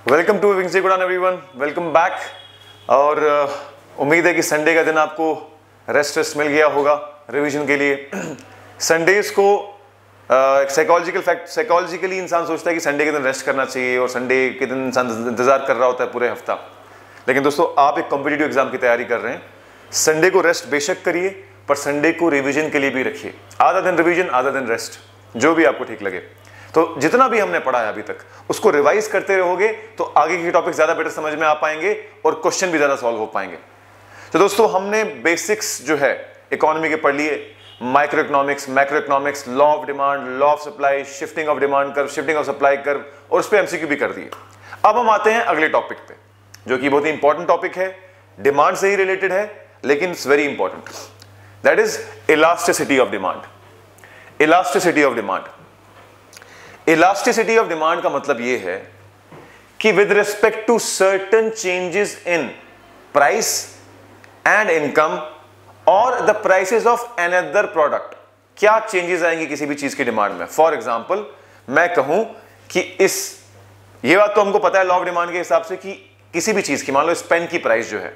Welcome to wings good everyone, welcome back. और उम्मीद है कि संडे का दिन आपको रेस्ट मिल गया होगा रिवीजन के लिए। संडेज को साइकोलॉजिकली इंसान सोचता है कि संडे के दिन रेस्ट करना चाहिए और संडे के दिन इंसान इंतजार कर रहा होता है पूरे हफ्ता। लेकिन दोस्तों, आप एक कॉम्पिटिटिव एग्जाम की तैयारी कर रहे हैं, संडे को रेस्ट बेशक करिए, पर संडे को रिवीजन के लिए भी रखिए। आधा दिन रिवीजन, आधा दिन रेस्ट, जो भी आपको ठीक लगे। तो जितना भी हमने पढ़ा है अभी तक, उसको रिवाइज करते रहोगे तो आगे के टॉपिक ज्यादा बेटर समझ में आ पाएंगे और क्वेश्चन भी ज्यादा सॉल्व हो पाएंगे। तो दोस्तों, हमने बेसिक्स जो है इकोनॉमी के पढ़ लिए, micro economics, macro economics, law of demand, law of supply, shifting of demand curve, shifting of supply curve, और उस पर एमसीक्यू भी कर दिए। अब हम आते हैं अगले टॉपिक पे, जो कि बहुत ही इंपॉर्टेंट टॉपिक है, डिमांड से ही रिलेटेड है, लेकिन it's very important. That is elasticity of demand. Elasticity of demand, elasticity of demand का मतलब यह है कि with respect to certain changes in price and income और the prices of another product, क्या चेंजेस आएंगी किसी भी चीज की डिमांड में। फॉर एग्जांपल, मैं कहूं कि ये बात तो हमको पता है लॉ ऑफ डिमांड के हिसाब से कि किसी भी चीज की, मान लो इस पेन की प्राइस जो है,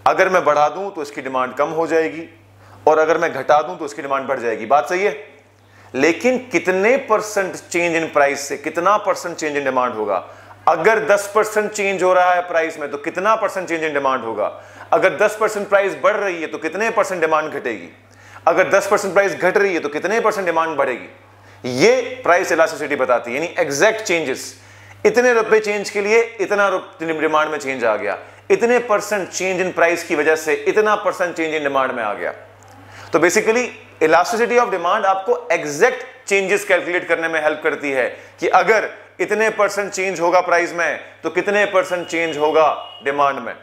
अगर मैं बढ़ा दूं तो इसकी डिमांड कम हो जाएगी और अगर मैं घटा दूं तो इसकी डिमांड बढ़ जाएगी। बात सही है, लेकिन कितने परसेंट चेंज इन प्राइस से कितना परसेंट चेंज इन डिमांड होगा। अगर 10% चेंज हो रहा है प्राइस में तो कितना परसेंट चेंज इन डिमांड होगा। अगर 10% प्राइस बढ़ रही है तो कितने परसेंट डिमांड घटेगी। अगर 10% प्राइस घट रही है तो कितने परसेंट डिमांड बढ़ेगी। ये प्राइस इलास्टिसिटी बताती है, यानी एग्जैक्ट चेंजेस। इतने रुपए चेंज के लिए इतना डिमांड में चेंज आ गया, इतने परसेंट चेंज इन प्राइस की वजह से इतना परसेंट चेंज इन डिमांड में आ गया। तो बेसिकली इलास्टिसिटी ऑफ डिमांड आपको एग्जैक्ट चेंजेस कैलकुलेट करने में हेल्प करती है कि अगर इतने परसेंट चेंज होगा प्राइस में तो कितने परसेंट चेंज होगा डिमांड में।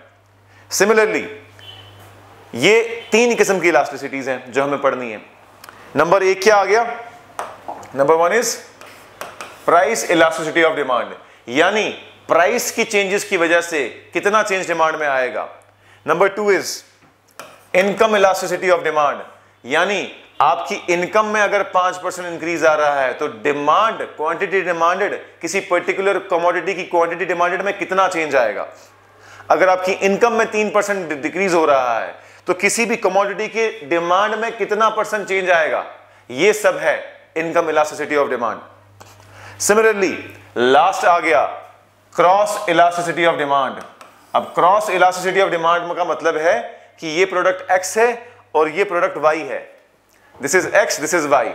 सिमिलरली, ये 3 किस्म की इलास्टिसिटीज हैं जो हमें पढ़नी है। नंबर 1 क्या आ गया? Number 1 is price elasticity of demand, यानी प्राइस की चेंजेस की वजह से कितना चेंज डिमांड में आएगा। Number 2 is income elasticity of demand, यानी आपकी इनकम में अगर 5% इंक्रीज आ रहा है तो डिमांड, क्वांटिटी डिमांडेड, किसी पर्टिकुलर कमोडिटी की क्वांटिटी डिमांडेड में कितना चेंज आएगा। अगर आपकी इनकम में 3% डिक्रीज हो रहा है तो किसी भी कमोडिटी की डिमांड में कितना परसेंट चेंज आएगा। ये सब है income elasticity of demand. Similarly, last आ गया क्रॉस इलास्टिसिटी ऑफ डिमांड। अब क्रॉस इलास्टिसिटी ऑफ डिमांड का मतलब है कि ये प्रोडक्ट X है और ये प्रोडक्ट Y है। This is X, this is Y।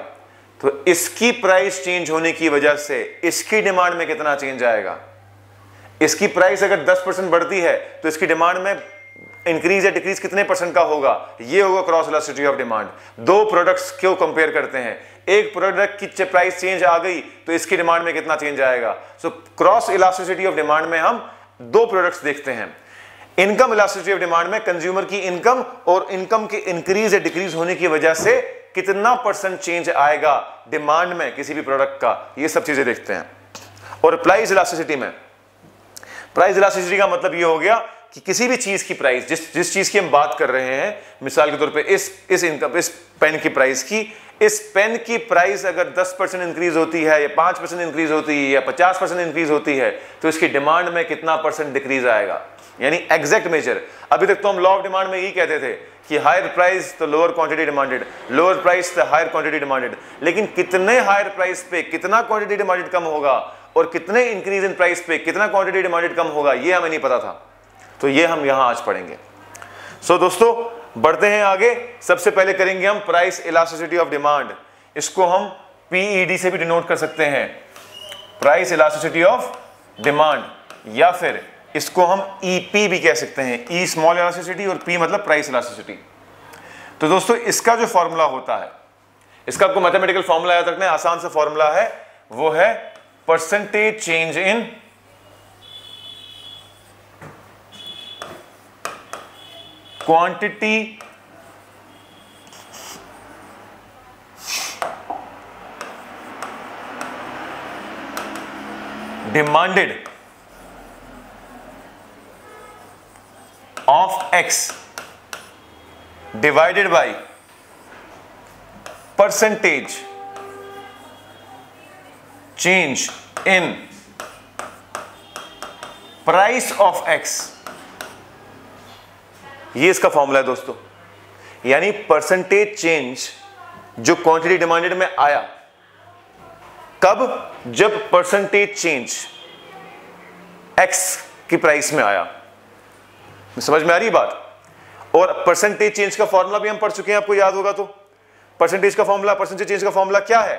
तो इसकी प्राइस चेंज होने की वजह से इसकी डिमांड में कितना चेंज आएगा। इसकी प्राइस अगर 10% बढ़ती है तो इसकी डिमांड में इंक्रीज या डिक्रीज कितने परसेंट का होगा। ये होगा cross elasticity of demand. 2 products क्यों कंपेयर करते हैं, एक प्रोडक्ट की प्राइस चेंज आ गई तो इसकी डिमांड में कितना चेंज आएगा। So cross elasticity of demand में हम 2 प्रोडक्ट्स देखते हैं। इनकम इलास्टिसिटी ऑफ डिमांड में कंज्यूमर की इनकम और इनकम के इंक्रीज या डिक्रीज होने की वजह से कितना परसेंट चेंज आएगा डिमांड में किसी भी प्रोडक्ट का, ये सब चीजें देखते हैं। और प्राइस इलास्टिसिटी में, प्राइस इलास्टिसिटी का मतलब ये हो गया कि किसी भी चीज की प्राइस, जिस चीज की हम बात कर रहे हैं, मिसाल के तौर पे इस पेन की प्राइस की, इस पेन की प्राइस अगर 10% इंक्रीज होती है या 5% इंक्रीज होती है या 50% इंक्रीज होती है तो इसकी डिमांड में कितना परसेंट डिक्रीज आएगा, यानी एग्जैक्ट मेजर। अभी तक तो हम लॉ ऑफ डिमांड में यही कहते थे कि हायर प्राइस तो lower quantity demanded, lower price तो हायर क्वांटिटी डिमांडेड, लेकिन कितने हायर प्राइस पे कितना क्वांटिटी डिमांडेड कम होगा और कितने इंक्रीज इन प्राइस पे कितना क्वांटिटी डिमांडेड कम होगा, ये हमें नहीं पता था। तो ये हम यहां आज पढ़ेंगे। सो दोस्तों, बढ़ते हैं आगे। सबसे पहले करेंगे हम प्राइस इलास्टिसिटी ऑफ डिमांड। इसको हम PED से भी डिनोट कर सकते हैं, प्राइस इलास्टिसिटी ऑफ डिमांड, या फिर इसको हम EP भी कह सकते हैं, E स्मॉल इलास्टिसिटी और P मतलब प्राइस इलास्टिसिटी। तो दोस्तों, इसका जो फॉर्मूला होता है, इसका आपको मैथमेटिकल फॉर्मूला याद रखना है, आसान सा फॉर्मूला है, वो है percentage change in quantity demanded of X divided by percentage change in price of x, ये इसका फॉर्मूला है दोस्तों। यानी परसेंटेज चेंज जो क्वांटिटी डिमांडेड में आया, कब? जब परसेंटेज चेंज एक्स की प्राइस में आया। समझ में आ रही बात? और परसेंटेज चेंज का फॉर्मूला भी हम पढ़ चुके हैं, आपको याद होगा तो। परसेंटेज चेंज का फॉर्मूला क्या है?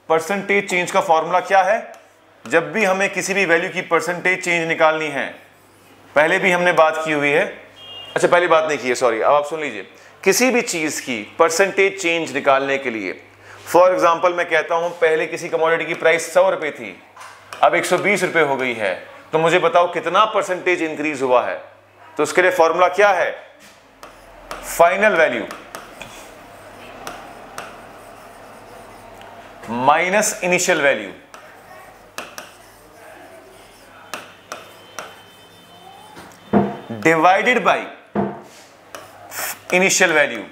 परसेंटेज चेंज का फॉर्मूला क्या है? जब भी हमें किसी भी वैल्यू की परसेंटेज चेंज निकालनी है, पहले भी हमने बात की हुई है, अच्छा पहले बात नहीं की है, सॉरी, अब आप सुन लीजिए। किसी भी चीज की परसेंटेज चेंज निकालने के लिए, फॉर एग्जांपल मैं कहता हूं पहले किसी कमोडिटी की प्राइस 100 रुपए थी, अब 120 रुपए हो गई है, तो मुझे बताओ कितना परसेंटेज इंक्रीज हुआ है। तो उसके लिए फॉर्मूला क्या है? Final value minus initial value. Divided by initial value.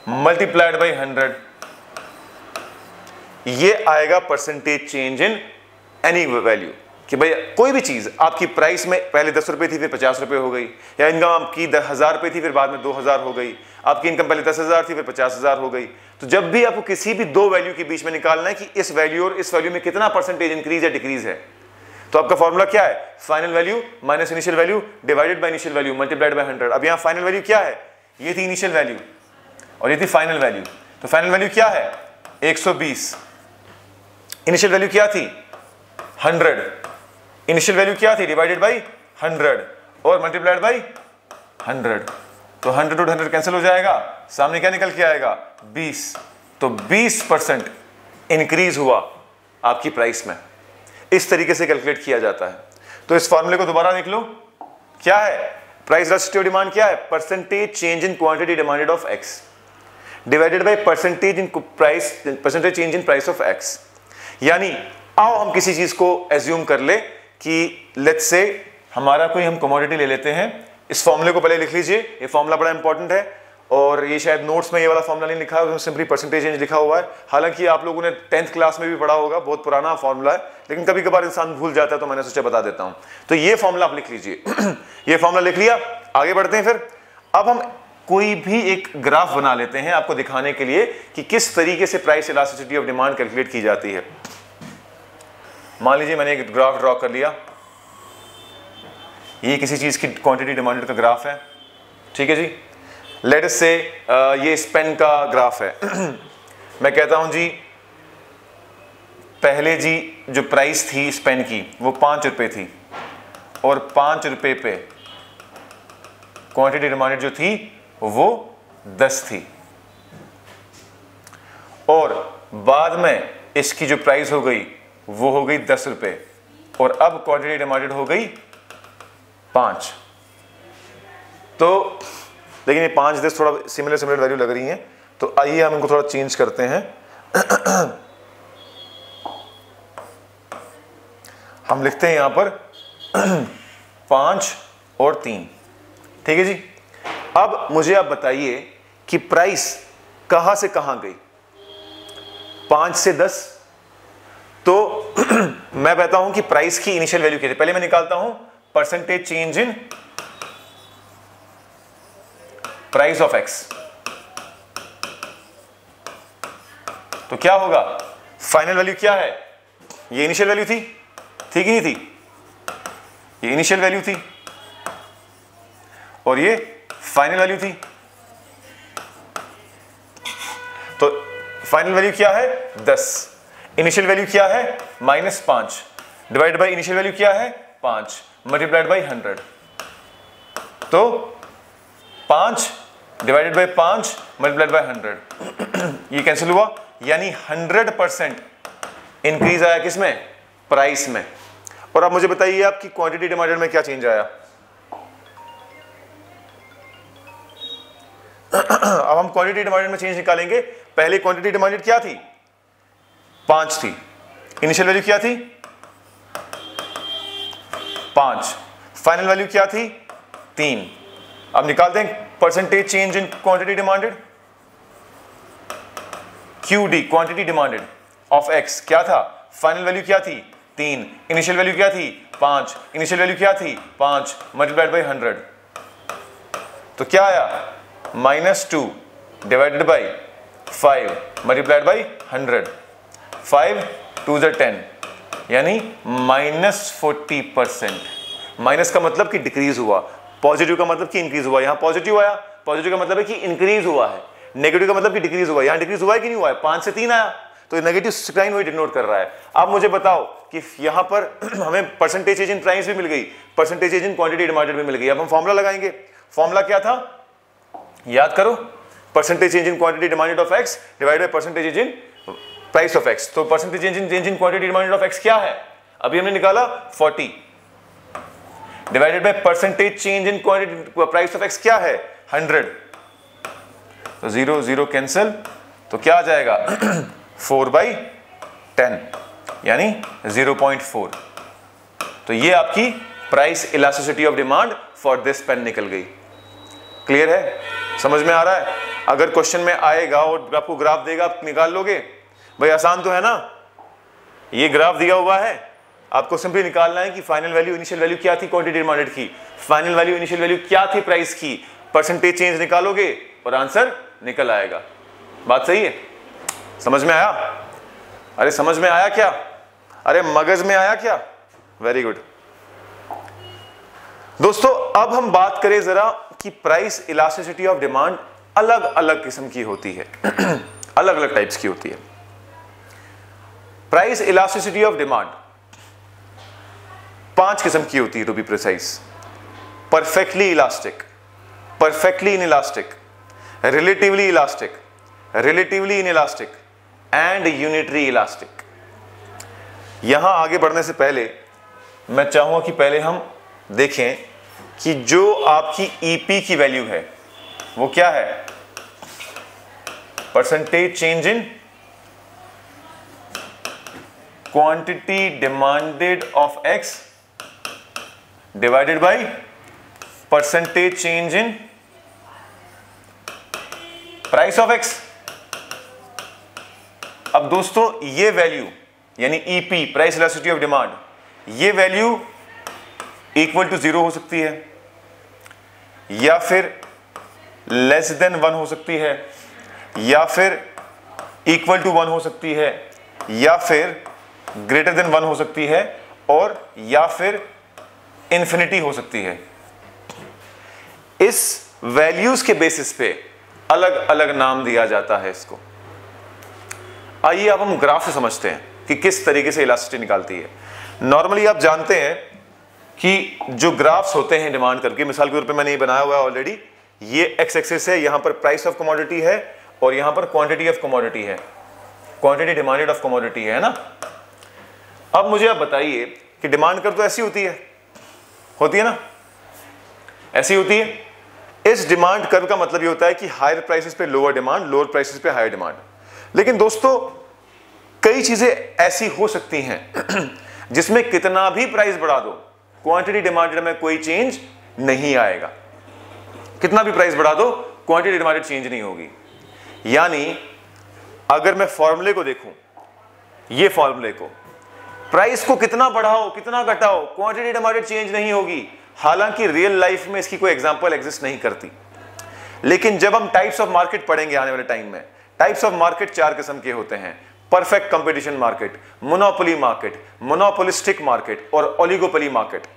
Multiplied by 100। ये आएगा percentage change in any value. कि भाई कोई भी चीज आपकी प्राइस में पहले 10 रुपए थी, फिर 50 रुपए हो गई, या इनकम आपकी 10,000 रुपए थी, फिर बाद में 2,000 हो गई, आपकी इनकम पहले 10,000 थी, फिर 50,000 हो गई। तो जब भी आपको किसी भी दो वैल्यू के बीच में निकालना है कि इस वैल्यू और इस वैल्यू में कितना परसेंटेज इंक्रीज या डिक्रीज है, तो आपका फॉर्मूला क्या है? Final value minus initial value divided by initial value multiplied by 100। अब यहां फाइनल वैल्यू क्या है? ये थी इनिशियल वैल्यू और ये थी फाइनल वैल्यू। तो फाइनल वैल्यू क्या है? 120। इनिशियल वैल्यू क्या थी? 100। इनिशियल वैल्यू क्या थी? डिवाइडेड बाय 100 और मल्टीप्लाइड बाय 100। तो 100 और 100 कैंसिल हो जाएगा, सामने क्या निकल के आएगा? 20। तो 20% इंक्रीज हुआ आपकी प्राइस में। इस तरीके से कैलकुलेट किया जाता है। तो इस फॉर्मूले को दोबारा देख लो, क्या है? प्राइस रेसिस्टिव डिमांड क्या है? Percentage change in quantity demanded of x divided by percentage change in price of x. यानी आओ हम किसी चीज को एज्यूम कर ले कि लेट्स से हमारा कोई हम कमोडिटी ले लेते हैं। इस फॉर्मूले को पहले लिख लीजिए, ये फॉर्मूला बड़ा इंपॉर्टेंट है और ये शायद नोट्स में ये वाला फॉर्मूला नहीं लिखा है, उसमें सिंपली परसेंटेज चेंज लिखा हुआ है। हालांकि आप लोगों ने 10th क्लास में भी पढ़ा होगा, बहुत पुराना फॉर्मूला है, लेकिन कभी कभार इंसान भूल जाता है, तो मैंने सोचा बता देता हूं। तो ये फॉर्मूला आप लिख लीजिए। ये फॉर्मूला लिख लिया, आगे बढ़ते हैं। फिर अब हम कोई भी एक ग्राफ बना लेते हैं आपको दिखाने के लिए कि किस तरीके से price elasticity of demand calculate की जाती है। मान लीजिए मैंने एक ग्राफ ड्रॉ कर लिया, ये किसी चीज की क्वांटिटी डिमांडेड का ग्राफ है, ठीक है जी। लेट अस से ये स्पेन का ग्राफ है। मैं कहता हूं जी पहले जी जो प्राइस थी स्पेन की वो 5 रुपए थी और 5 रुपए पे क्वांटिटी डिमांडेड जो थी वो 10 थी, और बाद में इसकी जो प्राइस हो गई वो हो गई 10 रुपए, और अब क्वांटिटी डिमांडेड हो गई 5। तो लेकिन ये 5 10 थोड़ा सिमिलर वैल्यू लग रही हैं, तो आइए हम इनको थोड़ा चेंज करते हैं। हम लिखते हैं यहां पर 5 और 3, ठीक है जी। अब मुझे आप बताइए कि प्राइस कहां से कहां गई? 5 से 10। तो मैं कहता हूं कि प्राइस की इनिशियल वैल्यू क्या थी? पहले मैं निकालता हूं percentage change in price of x. तो क्या होगा? फाइनल वैल्यू क्या है? ये इनिशियल वैल्यू थी, थी कि नहीं थी? ये इनिशियल वैल्यू थी और ये फाइनल वैल्यू थी। तो फाइनल वैल्यू क्या है? 10। इनिशियल वैल्यू क्या है? -5 डिवाइड बाय इनिशियल वैल्यू क्या है? 5 मल्टीप्लाइड बाय 100। तो 5 डिवाइडेड बाय 5 मल्टीप्लाइड बाय 100। ये कैंसिल हुआ, यानी 100% इंक्रीज आया किसमें? प्राइस में। और अब मुझे बताइए आपकी क्वांटिटी डिमांडेड में क्या चेंज आया? अब हम क्वांटिटी डिमांडेड में चेंज निकालेंगे। पहले क्वांटिटी डिमांडेड क्या थी? 5 थी। इनिशियल वैल्यू क्या थी? 5। फाइनल वैल्यू क्या थी? 3। अब निकालते हैं percentage change in quantity demanded. QD quantity demanded of x क्या था, फाइनल वैल्यू क्या थी 3, इनिशियल वैल्यू क्या थी 5, इनिशियल वैल्यू क्या थी 5 मल्टीप्लाइड बाई 100, तो क्या आया -2 डिवाइडेड बाई 5 मल्टीप्लाइड बाई 100, 5 2 = 10 यानी -40%। माइनस का मतलब कि डिक्रीज हुआ, पॉजिटिव का मतलब कि इंक्रीज हुआ। यहां पॉजिटिव आया, पॉजिटिव का मतलब है कि इंक्रीज हुआ है, नेगेटिव का मतलब कि डिक्रीज हुआ। यहां डिक्रीज हुआ है कि नहीं हुआ है, 5 से 3 आया, तो नेगेटिव साइन वही डिनोट कर रहा है। अब मुझे बताओ कि यहां पर हमें परसेंटेज चेंज इन प्राइस भी मिल गई, percentage change in quantity demanded भी मिल गई। अब हम फॉर्मूला लगाएंगे। फॉर्मूला क्या था, याद करो, percentage change in quantity demanded of x divided by percentage change in price of x। तो percentage change in quantity demanded of x क्या है, अभी हमने निकाला 40 divided by percentage change in quantity price of x क्या है 100, तो 0 0 cancel, तो क्या आ जाएगा 4/10 यानी 0.4। तो ये आपकी price elasticity of demand for this pen निकल गई। क्लियर है, समझ में आ रहा है? अगर क्वेश्चन में आएगा और आपको ग्राफ देगा, आप निकाल लोगे भाई, आसान तो है ना। ये ग्राफ दिया हुआ है, आपको सिंपली निकालना है कि फाइनल वैल्यू इनिशियल वैल्यू क्या थी क्वांटिटी डिमांडेड की, फाइनल वैल्यू इनिशियल वैल्यू क्या थी प्राइस की, परसेंटेज चेंज निकालोगे और आंसर निकल आएगा। बात सही है, समझ में आया? अरे समझ में आया क्या, अरे मगज में आया क्या? वेरी गुड दोस्तों। अब हम बात करें जरा कि प्राइस इलास्टिसिटी ऑफ डिमांड अलग अलग किस्म की होती है अलग अलग टाइप्स की होती है। प्राइस इलास्टिसिटी ऑफ डिमांड 5 किस्म की होती है to be precise. Perfectly elastic, perfectly inelastic, relatively elastic, relatively inelastic and unitary elastic. यहां आगे बढ़ने से पहले मैं चाहूंगा कि पहले हम देखें कि जो आपकी ईपी की वैल्यू है वो क्या है, percentage change in quantity demanded of x divided by percentage change in price of x। अब दोस्तों ये वैल्यू यानी EP price elasticity of demand, ये वैल्यू इक्वल टू 0 हो सकती है या फिर लेस देन 1 हो सकती है या फिर इक्वल टू 1 हो सकती है या फिर ग्रेटर देन 1 हो सकती है और या फिर इंफिनिटी हो सकती है। इस वैल्यूज के बेसिस पे अलग अलग नाम दिया जाता है इसको। आइए अब हम ग्राफ से समझते हैं कि किस तरीके से इलास्टिसिटी निकालती है। नॉर्मली आप जानते हैं कि जो ग्राफ्स होते हैं डिमांड करके, मिसाल के तौर पे मैंने ये बनाया हुआ है ऑलरेडी, ये एक्स एक्सिस है, यहां पर प्राइस ऑफ कमोडिटी है और यहां पर क्वांटिटी ऑफ कमोडिटी है, क्वांटिटी डिमांडेड ऑफ कमोडिटी है ना। अब मुझे आप बताइए कि डिमांड कर्व तो ऐसी होती है ना, ऐसी होती है। इस डिमांड कर्व का मतलब ये होता है कि हायर प्राइसेस पे लोअर डिमांड, लोअर प्राइसेस पे हायर डिमांड। लेकिन दोस्तों कई चीजें ऐसी हो सकती हैं जिसमें कितना भी प्राइस बढ़ा दो क्वांटिटी डिमांडेड में कोई चेंज नहीं आएगा। कितना भी प्राइस बढ़ा दो क्वांटिटी डिमांडेड चेंज नहीं होगी। यानी अगर मैं फॉर्मूले को देखूं, ये फॉर्मूले को, प्राइस को कितना बढ़ाओ कितना घटाओ क्वांटिटी डिमांडेड चेंज नहीं होगी। हालांकि रियल लाइफ में इसकी कोई एग्जांपल एग्जिस्ट नहीं करती, लेकिन जब हम टाइप्स ऑफ मार्केट पढ़ेंगे आने वाले टाइम में, टाइप्स ऑफ मार्केट 4 किस्म के होते हैं। Perfect competition market, monopoly market, monopolistic market और ओलिगोपोली मार्केट।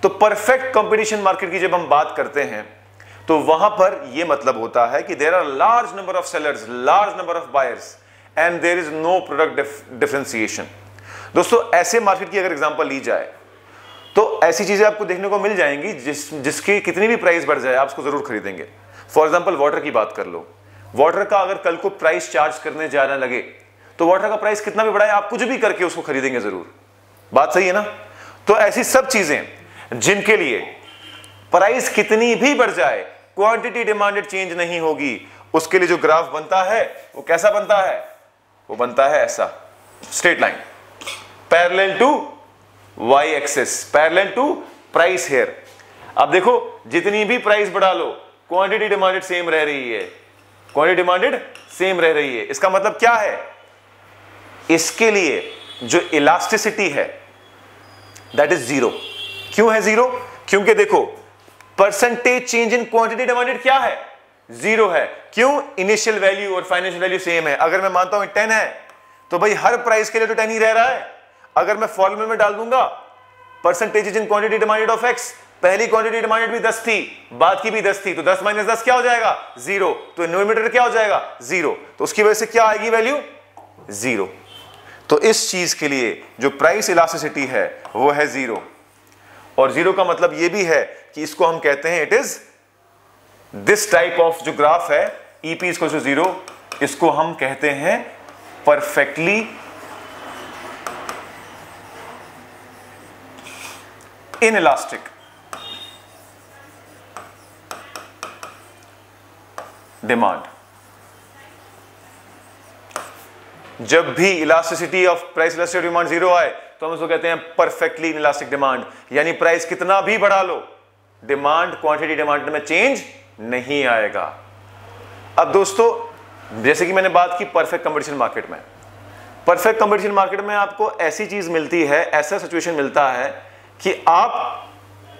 तो परफेक्ट कंपटीशन मार्केट की जब हम बात करते हैं तो वहां पर यह मतलब होता है कि there are large number of sellers, large number of buyers and there is no product differentiation. दोस्तों ऐसे मार्केट की अगर एग्जांपल ली जाए तो ऐसी चीजें आपको देखने को मिल जाएंगी जिसकी कितनी भी प्राइस बढ़ जाए आप उसको जरूर खरीदेंगे। फॉर एग्जांपल वाटर की बात कर लो, वाटर का अगर कल को प्राइस चार्ज करने जाना लगे तो वाटर का प्राइस कितना भी बढ़ाए आप कुछ भी करके उसको खरीदेंगे जरूर। बात सही है ना। तो ऐसी सब चीजें जिनके लिए प्राइस कितनी भी बढ़ जाए क्वांटिटी डिमांडेड चेंज नहीं होगी, उसके लिए जो ग्राफ बनता है वो कैसा बनता है, वो बनता है ऐसा, straight line parallel to y axis, parallel to price here. अब देखो जितनी भी प्राइस बढ़ा लो क्वांटिटी डिमांडेड सेम रह रही है, क्वांटिटी डिमांडेड सेम रह रही है। इसका मतलब क्या है, इसके लिए जो इलास्टिसिटी है दैट इज जीरो। क्यों है जीरो? क्योंकि देखो percentage change in quantity demanded क्या है, जीरो है। क्यों? इनिशियल वैल्यू और फाइनेंशियल वैल्यू सेम है। अगर मैं मानता हूं 10 है तो भाई हर प्राइस के लिए तो 10 ही रह रहा है। अगर मैं फॉर्मूले में डाल दूंगा percentage in quantity demanded of x, पहली क्वांटिटी डिमांडेड भी 10 थी, बाद की भी 10 थी, तो 10 माइनस 10 क्या हो जाएगा, जीरो। तो न्यूमरेटर क्या हो जाएगा, जीरो। तो उसकी वजह से क्या आएगी वैल्यू, जीरो। तो इस चीज के लिए जो प्राइस इलास्टिसिटी है वो है जीरो। और जीरो का मतलब ये भी है कि इसको हम कहते हैं it is this type of जो ग्राफ है EP is equal to zero, इसको हम कहते हैं परफेक्टली इनइलास्टिक डिमांड। जब भी elasticity of price elasticity demand zero आए तो हम उसको कहते हैं परफेक्टली इनइलास्टिक डिमांड, यानी प्राइस कितना भी बढ़ा लो डिमांड क्वांटिटी डिमांड में चेंज नहीं आएगा। अब दोस्तों जैसे कि मैंने बात की परफेक्ट कंपटीशन मार्केट में, परफेक्ट कंपटीशन मार्केट में आपको ऐसी चीज मिलती है, ऐसा सिचुएशन मिलता है कि आप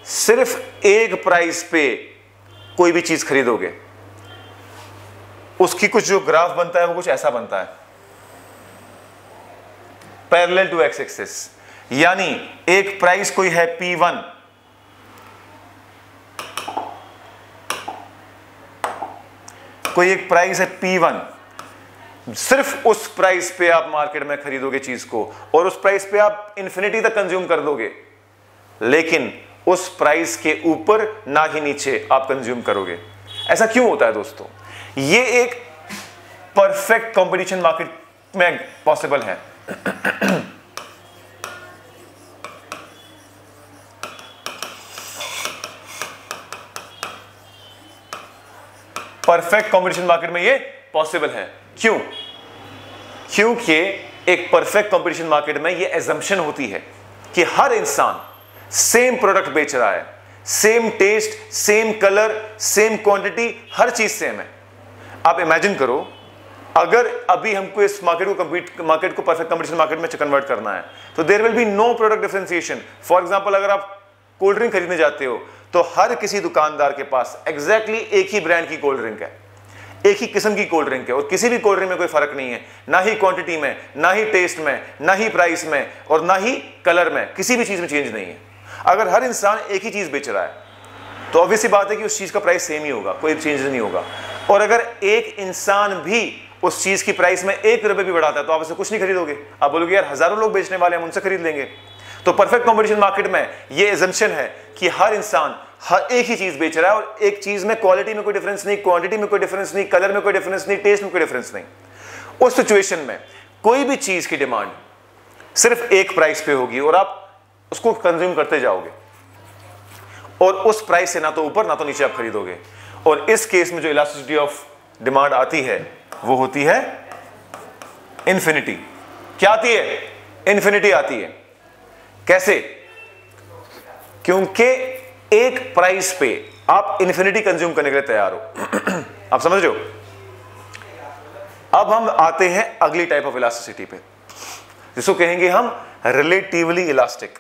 सिर्फ एक प्राइस पे कोई भी चीज खरीदोगे, उसकी कुछ जो ग्राफ बनता है वो कुछ ऐसा बनता है पैरेलल टू एक्स एक्सिस। यानी एक प्राइस कोई है P1, कोई एक प्राइस है P1, सिर्फ उस प्राइस पे आप मार्केट में खरीदोगे चीज को और उस प्राइस पे आप इंफिनिटी तक कंज्यूम कर दोगे, लेकिन उस प्राइस के ऊपर ना ही नीचे आप कंज्यूम करोगे। ऐसा क्यों होता है दोस्तों? ये एक परफेक्ट कंपटीशन मार्केट में पॉसिबल है। परफेक्ट कंपटीशन मार्केट में ये पॉसिबल है। क्यों? क्योंकि एक परफेक्ट कंपटीशन मार्केट में ये एजम्पशन होती है कि हर इंसान सेम प्रोडक्ट बेच रहा है, same taste, same colour, same quantity, हर चीज सेम है। आप इमेजिन करो अगर अभी हमको इस मार्केट को परफेक्ट कंपटीशन मार्केट में कन्वर्ट करना है तो there will be no product differentiation. For example अगर आप कोल्ड ड्रिंक खरीदने जाते हो तो हर किसी दुकानदार के पास एग्जैक्टली एक ही ब्रांड की कोल्ड ड्रिंक है, एक ही किस्म की कोल्ड ड्रिंक है और किसी भी कोल्ड ड्रिंक में कोई फर्क नहीं है, ना ही क्वांटिटी में, ना ही टेस्ट में, ना ही प्राइस में और ना ही कलर में, किसी भी चीज में चेंज नहीं है। अगर हर इंसान एक ही चीज बेच रहा है तो ऑब्वियस सी बात है कि उस चीज का प्राइस सेम ही होगा, कोई चेंज नहीं होगा। और अगर एक इंसान भी उस चीज की प्राइस में 1 रुपए भी बढ़ाता है तो आप उसे कुछ नहीं खरीदोगे, आप बोलोगे यार हजारों लोग बेचने वाले हैं, हम उनसे खरीद लेंगे। तो परफेक्ट कंपटीशन मार्केट में ये एजम्पशन है कि हर इंसान हर एक ही चीज बेच रहा है और एक चीज में क्वालिटी में कोई डिफरेंस नहीं, क्वांटिटी में कोई डिफरेंस नहीं, कलर में कोई डिफरेंस नहीं, टेस्ट में कोई डिफरेंस नहीं। उस सिचुएशन में कोई भी चीज की डिमांड सिर्फ एक प्राइस पे होगी और आप उसको कंज्यूम करते जाओगे और उस प्राइस से ना तो ऊपर ना तो नीचे आप खरीदोगे। और इस केस में जो इलास्टिसिटी ऑफ डिमांड आती है वो होती है इन्फिनिटी। क्या आती है? इन्फिनिटी आती है। कैसे? क्योंकि एक प्राइस पे आप इन्फिनिटी कंज्यूम करने के लिए तैयार हो। आप समझ रहे हो? अब हम आते हैं अगली टाइप ऑफ इलास्टिसिटी पे जिसको कहेंगे हम रिलेटिवली इलास्टिक।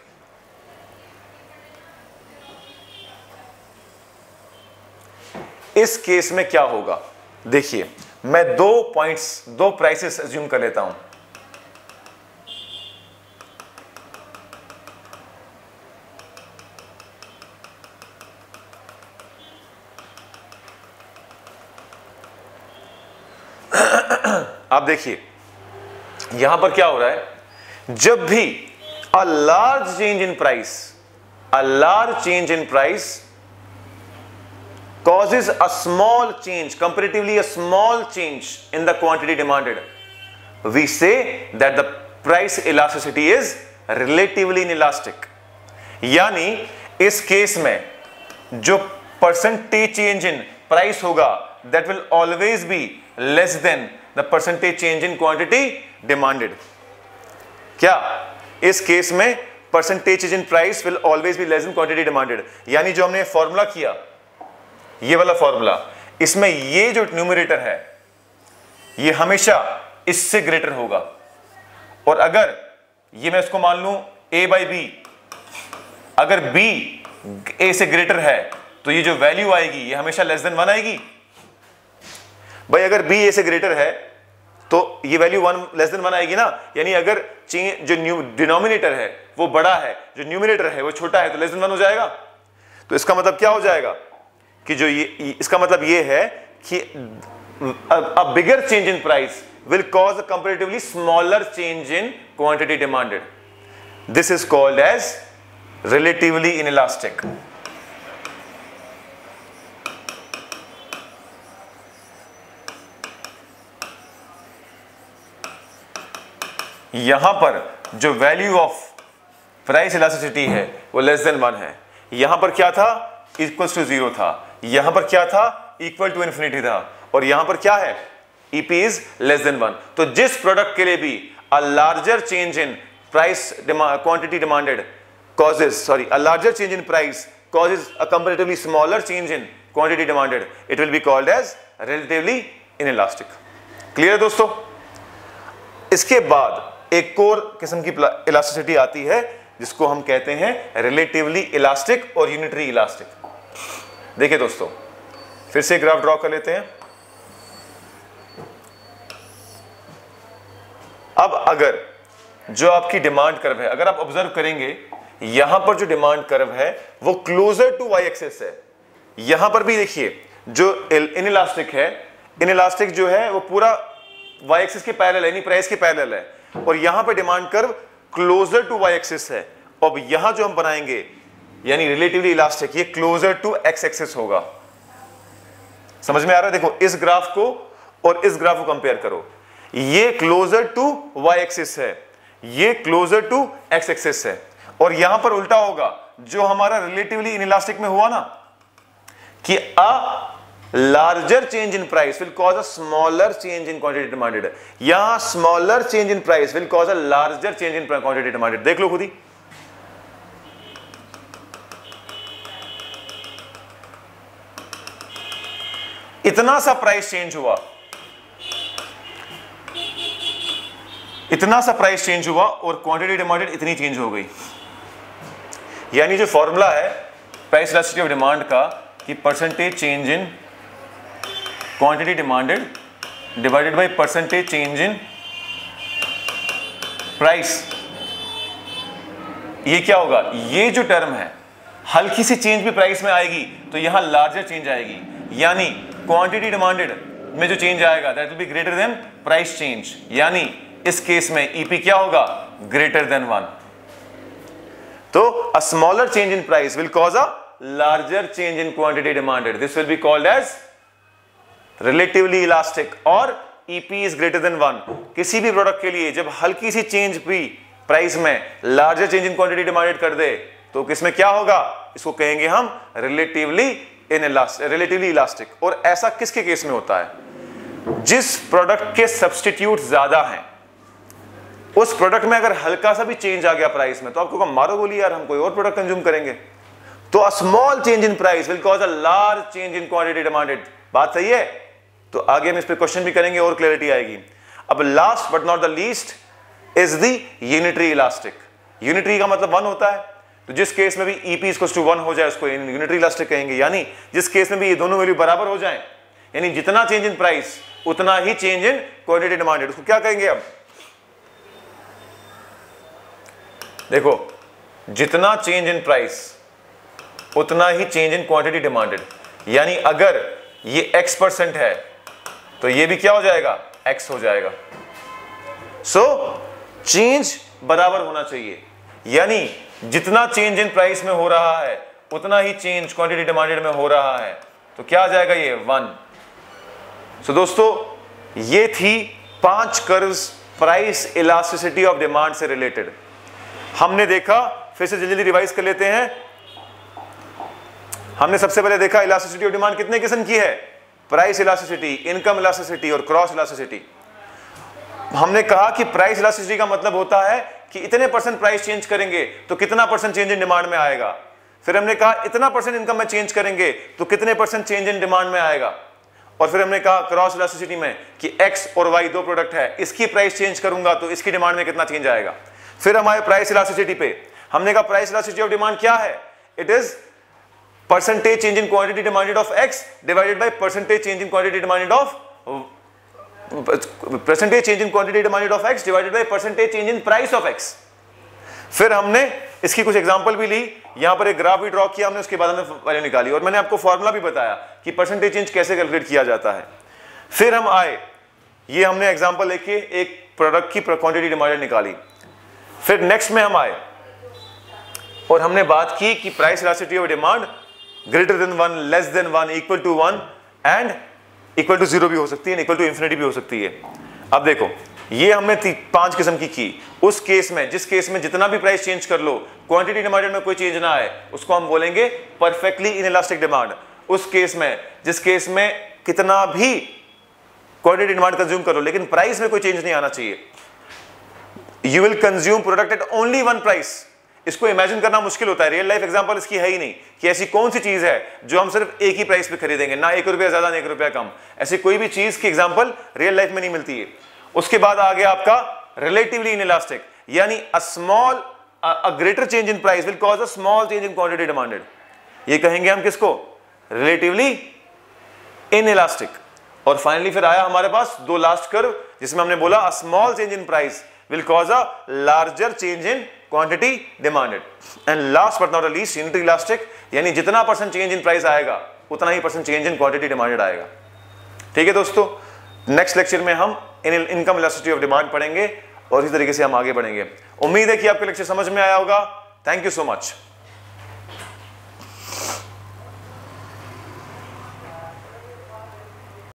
इस केस में क्या होगा देखिए, मैं दो प्राइसेस अज्यूम कर लेता हूं। आप देखिए यहां पर क्या हो रहा है, जब भी a large change in price causes a small change, comparatively a small change in the quantity demanded, we say that the price elasticity is relatively inelastic। यानी इस केस में जो परसेंटेज चेंज इन प्राइस होगा that will always be less than the percentage change in quantity demanded। क्या इस case में percentage change in price will always be less than quantity demanded। यानी जो हमने फॉर्मूला किया, ये वाला फॉर्मूला, इसमें ये जो न्यूमरेटर है ये हमेशा इससे ग्रेटर होगा। और अगर ये मैं इसको मान लूं a बाई बी, अगर b a से ग्रेटर है तो ये जो वैल्यू आएगी ये हमेशा लेस देन 1 आएगी। भाई अगर b a से ग्रेटर है तो ये वैल्यू 1 लेस देन 1 आएगी ना, यानी अगर जो डिनोमिनेटर है वो बड़ा है, जो न्यूमिनेटर है वो छोटा है, तो लेस देन 1 हो जाएगा। तो इसका मतलब क्या हो जाएगा कि जो ये इसका मतलब ये है कि a bigger change in price will cause a comparatively smaller change in quantity demanded. This is called as relatively inelastic. यहां पर जो वैल्यू ऑफ प्राइस इलास्टिसिटी है वो लेस देन 1 है। यहां पर क्या था, इक्वल्स टू 0 था, यहां पर क्या था, इक्वल टू इन्फिनिटी था, और यहां पर क्या है, EP इज लेस देन 1। तो जिस प्रोडक्ट के लिए भी अ larger change in price quantity demanded a larger change in price causes a comparatively smaller change in quantity demanded, it will be called as relatively inelastic. Clear है दोस्तों? इसके बाद एक और किस्म की इलास्टिसिटी आती है जिसको हम कहते हैं रिलेटिवली इलास्टिक और यूनिटरी इलास्टिक। देखिए दोस्तों, फिर से ग्राफ ड्रॉ कर लेते हैं। अब अगर जो आपकी डिमांड कर्व है, अगर आप ऑब्जर्व करेंगे यहां पर जो डिमांड कर्व है वो क्लोजर टू वाई एक्सिस है। यहां पर भी देखिए जो इनइलास्टिक है, इनइलास्टिक जो है वो पूरा वाई एक्सिस के पैरेलल है, यानी प्राइस के पैरेलल है, और यहां पर demand curve closer to Y axis है। अब यहां जो हम बनाएंगे यानी रिलेटिवली इलास्टिक, ये क्लोजर टू एक्स एक्सिस होगा। समझ में आ रहा है? देखो इस ग्राफ को और इस ग्राफ को कंपेयर करो, ये क्लोजर टू वाई एक्सिस है, ये क्लोजर टू एक्स एक्सिस है, और यहां पर उल्टा होगा जो हमारा रिलेटिवली इनइलास्टिक में हुआ ना कि a larger change in price will cause a smaller change in quantity demanded. यहां smaller change in price will cause a larger change in quantity demanded. देख लो खुद ही, इतना सा प्राइस चेंज हुआ, इतना सा प्राइस चेंज हुआ और क्वांटिटी डिमांडेड इतनी चेंज हो गई। यानी जो फॉर्मूला है प्राइस इलास्टिसिटी ऑफ डिमांड का कि percentage change in quantity demanded divided by percentage change in price, ये क्या होगा, ये जो टर्म है हल्की सी चेंज भी प्राइस में आएगी तो यहां लार्जर चेंज आएगी, यानी क्वांटिटी डिमांडेड में जो चेंज आएगा that will be greater than price change, यानी इस केस में EP क्या होगा, ग्रेटर देन 1। तो a smaller change in price will cause a larger change in quantity demanded. This will be called as relatively elastic और EP is greater than 1। किसी भी product के लिए जब हल्की सी चेंज भी प्राइस में larger change in quantity demanded कर दे तो किसमें क्या होगा, इसको कहेंगे हम रिलेटिवली इलास्टिक। और ऐसा किसके केस में होता है, जिस प्रोडक्ट के सब्स्टिट्यूट ज्यादा हैं, उस प्रोडक्ट में अगर हल्का सा भी चेंज आ गया प्राइस में तो आपको मारो गोली यार, हम कोई और प्रोडक्ट कंज्यूम करेंगे। तो a small change in price will cause a large change in quantity demanded. बात सही है? तो आगे हम इस पे क्वेश्चन भी करेंगे और क्लैरिटी आएगी। अब last but not the least is the unitary elastic. Unitary का मतलब 1 होता है, तो जिस केस में भी EP इक्वल्स टू 1 हो जाए उसको यूनिटरी इलास्टिक कहेंगे, यानी जिस केस में भी ये दोनों वैल्यू बराबर हो जाए, यानी जितना चेंज इन प्राइस उतना ही चेंज इन क्वांटिटी डिमांडेड, उसको क्या कहेंगे। अब देखो, जितना चेंज इन प्राइस उतना ही चेंज इन क्वांटिटी डिमांडेड, यानी अगर ये X% है तो ये भी क्या हो जाएगा, X हो जाएगा। सो चेंज बराबर होना चाहिए, यानी जितना चेंज इन प्राइस में हो रहा है उतना ही चेंज क्वांटिटी डिमांडेड में हो रहा है, तो क्या आ जाएगा ये 1। सो दोस्तों ये थी 5 curves price elasticity of demand से रिलेटेड। हमने देखा, फिर से जल्दी रिवाइज कर लेते हैं। हमने सबसे पहले देखा इलास्टिसिटी ऑफ डिमांड कितने किस्म की है, प्राइस इलास्टिसिटी, इनकम इलास्टिसिटी और क्रॉस इलास्टिसिटी। हमने कहा कि प्राइस इलास्टिसिटी का मतलब होता है कि इतने % प्राइस चेंज करेंगे तो कितना % चेंज इन डिमांड में आएगा। फिर हमने कहा इतना % इनकम में चेंज करेंगे तो कितने % चेंज इन डिमांड में आएगा। और फिर हमने कहा क्रॉस इलास्टिसिटी में कि x और y दो प्रोडक्ट है, इसकी प्राइस चेंज करूंगा तो इसकी डिमांड में कितना चेंज आएगा। फिर हमारे प्राइस इलास्टिसिटी पे हमने कहा प्राइस इलास्टिसिटी ऑफ डिमांड क्या है, it is percentage change in quantity demanded of x divided by percentage change in quantity demanded of percentage change in quantity demanded of x divided by percentage change in price of x। फिर हमने इसकी कुछ example भी ली, यहां पर एक graph भी draw किया हमने, उसके बाद हमने वैल्यू निकाली और मैंने आपको फॉर्मूला भी बताया कि परसेंटेज चेंज कैसे कैलकुलेट किया जाता है। फिर हम आए, ये हमने एग्जांपल लेके एक प्रोडक्ट की क्वांटिटी डिमांडेड निकाली। फिर नेक्स्ट में हम आए और हमने बात की कि price elasticity of demand greater than 1, less than 1, equal to 1 and equal to 0 भी हो सकती है, इक्वल टू इंफिनिटी भी हो सकती है। अब देखो ये हमने 5 किस्म की। उस केस में, जिस केस में जितना भी प्राइस चेंज कर लो क्वांटिटी डिमांडेड में कोई चेंज ना आए, उसको हम बोलेंगे परफेक्टली इनइलास्टिक डिमांड। उस केस में, जिस केस में कितना भी क्वांटिटी डिमांड कंज्यूम कर लो लेकिन प्राइस में कोई चेंज नहीं आना चाहिए, you will consume product at only one price. इसको इमेजिन करना मुश्किल होता है, रियल लाइफ एग्जांपल इसकी है ही नहीं कि ऐसी कौन सी चीज है जो हम सिर्फ एक ही प्राइस पे खरीदेंगे, ना 1 रुपया ज्यादा ना 1 रुपया कम। ऐसी कोई भी चीज की एग्जांपल रियल लाइफ में नहीं मिलती है। उसके बाद आ गया आपका रिलेटिवली इनइलास्टिक, यानी a greater change in price will cause a small change in quantity demanded. ये कहेंगे हम किसको, रिलेटिवली इनइलास्टिक। और फाइनली फिर आया हमारे पास 2 लास्ट कर्व जिसमें हमने बोला a small change in price will cause a larger change in quantity demanded. And last but not least unitary elastic, यानी जितना % चेंज इन प्राइस आएगा उतना ही % चेंज इन क्वांटिटी डिमांडेड आएगा। ठीक है दोस्तों, नेक्स्ट लेक्चर में हम इनकम इलास्टिसिटी ऑफ डिमांड पढ़ेंगे और इसी तरीके से हम आगे बढ़ेंगे। उम्मीद है कि आपको लेक्चर समझ में आया होगा। Thank you so much.